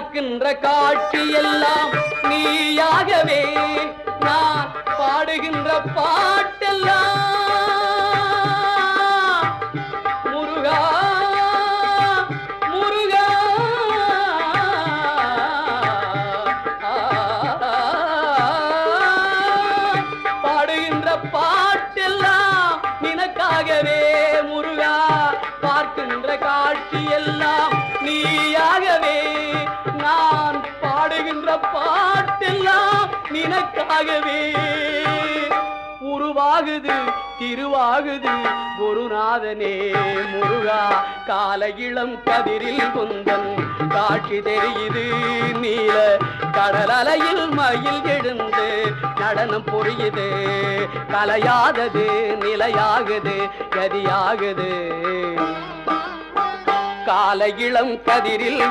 பார்க்கின்ற காட்சி எல்லாம் நீயாகவே நான் பாடுகின்ற பாட்டெல்லாம் முருகா முருகா பாடுகின்ற பாட்டெல்லாம் நினக்காகவே முருகா பார்க்கின்ற காட்சி எல்லாம் நீயாகவே நான் பாடுகின்ற பாட்டெல்லாம் நினக்காகவே உருவாகுது திருவாகுது குருநாதனே முருகா கால இளம் கதிரில் குந்தன் காட்சி தெரியுது நீல கடல் அலையில் மயில் எழுந்து நடனம் புரியுது கலையாதது நிலையாகுது கதியாகுது கால இளம் கதிரில்